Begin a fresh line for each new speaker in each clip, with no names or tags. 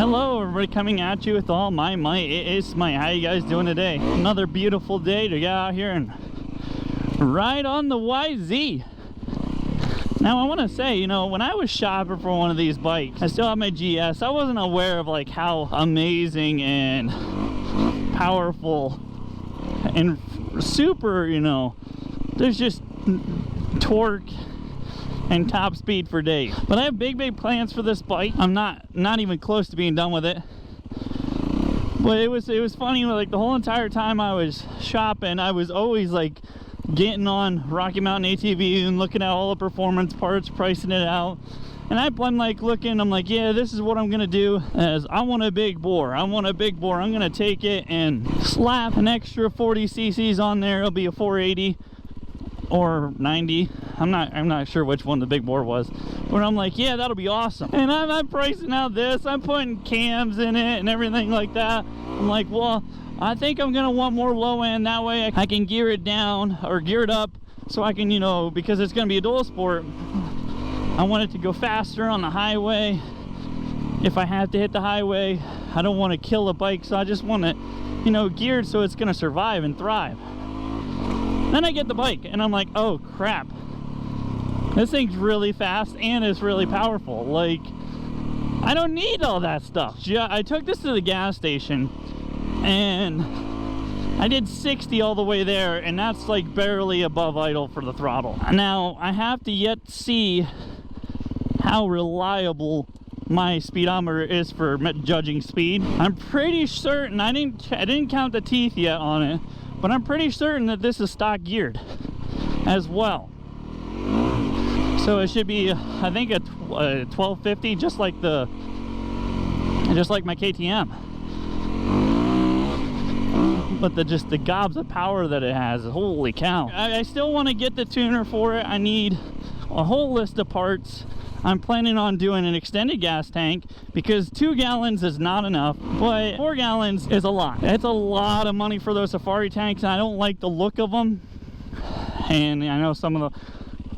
Hello everybody, coming at you with all my might. It is Smite. How you guys doing today? Another beautiful day to get out here and ride on the YZ. Now I want to say, you know, when I was shopping for one of these bikes, I still have my GS. I wasn't aware of like how amazing and powerful and super, you know, there's just torque and top speed for days. But I have big plans for this bike. I'm not even close to being done with it. But it was funny, like the whole entire time I was shopping, I was always like getting on Rocky Mountain ATV and looking at all the performance parts, pricing it out. And I'm like looking, I'm like, yeah, this is what I'm gonna do. As I want a big bore. I want a big bore. I'm gonna take it and slap an extra 40 cc's on there. It'll be a 480 or 90. I'm not sure which one the big bore was, but I'm like, yeah, that'll be awesome. And I'm pricing out this, I'm putting cams in it and everything like that. I'm like, well, I think I'm gonna want more low end, that way I can gear it down or gear it up so I can, you know, because it's gonna be a dual sport, I want it to go faster on the highway. If I have to hit the highway, I don't want to kill a bike, so I just want it, you know, geared so it's gonna survive and thrive. Then I get the bike and I'm like, oh crap, this thing's really fast and it's really powerful. Like, I don't need all that stuff. Yeah, I took this to the gas station and I did 60 all the way there, and that's like barely above idle for the throttle. Now I have to yet see how reliable my speedometer is for judging speed. I'm pretty certain, I didn't count the teeth yet on it, but I'm pretty certain that this is stock geared as well. So it should be, I think, a 1250, just like my KTM. But just the gobs of power that it has, holy cow. I still want to get the tuner for it. I need a whole list of parts. I'm planning on doing an extended gas tank because 2 gallons is not enough, but 4 gallons is a lot. It's a lot of money for those safari tanks, and I don't like the look of them. And I know some of the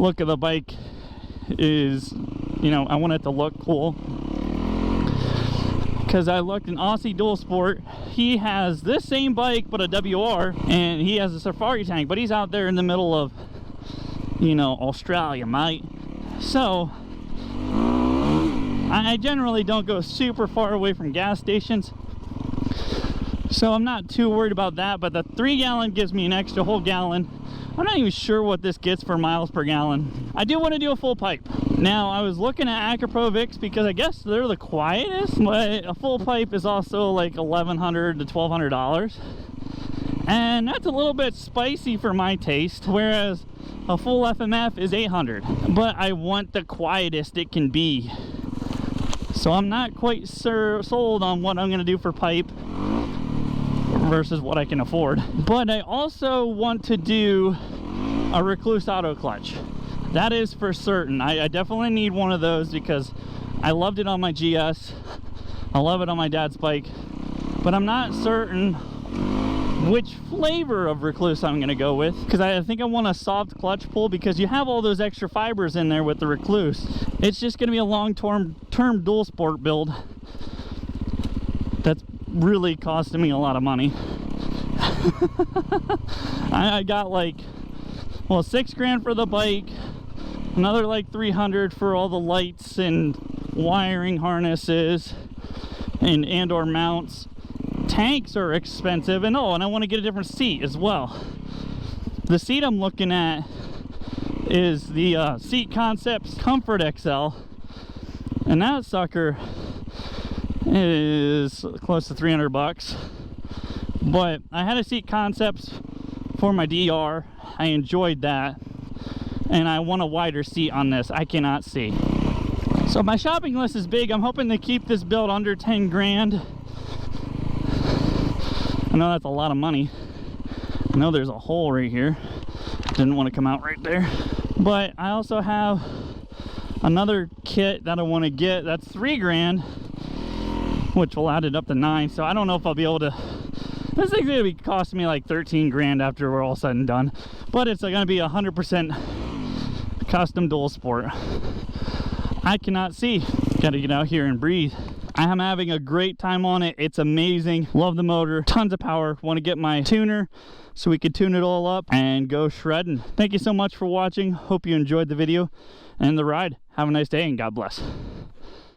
look of the bike is, you know, I want it to look cool. Because I looked in Aussie Dual Sport, he has this same bike but a WR, and he has a safari tank, but he's out there in the middle of, you know, Australia, mate. So I generally don't go super far away from gas stations, so I'm not too worried about that. But the 3 gallon gives me an extra whole gallon. I'm not even sure what this gets for miles per gallon. I do want to do a full pipe. Now I was looking at Acapro Vicks because I guess they're the quietest, but a full pipe is also like $1,100 to $1,200, and that's a little bit spicy for my taste, whereas a full FMF is $800. But I want the quietest it can be, so I'm not quite sold on what I'm going to do for pipe versus what I can afford. But I also want to do a Recluse auto clutch. That is for certain. I definitely need one of those because I loved it on my GS. I love it on my dad's bike, but I'm not certain which flavor of Recluse I'm going to go with, because I think I want a soft clutch pull, because you have all those extra fibers in there with the Recluse. It's just going to be a long-term dual sport build that's really costing me a lot of money. I got like, well, $6 grand for the bike, another like 300 for all the lights and wiring harnesses and or mounts. Tanks are expensive, and oh, and I want to get a different seat as well. The seat I'm looking at is the Seat Concepts Comfort XL, and that sucker is close to 300 bucks. But I had a Seat Concepts for my DR. I enjoyed that, and I want a wider seat on this. I cannot see. So my shopping list is big. I'm hoping to keep this build under 10 grand. I know that's a lot of money. I know there's a hole right here. Didn't want to come out right there. But I also have another kit that I want to get. That's 3 grand, which will add it up to 9. So I don't know if I'll be able to. This thing's gonna be costing me like 13 grand after we're all said and done. But it's gonna be 100% custom dual sport. I cannot see. Gotta get out here and breathe. I'm having a great time on it. It's amazing. Love the motor, tons of power. Want to get my tuner so we could tune it all up and go shredding. Thank you so much for watching. Hope you enjoyed the video and the ride. Have a nice day and God bless.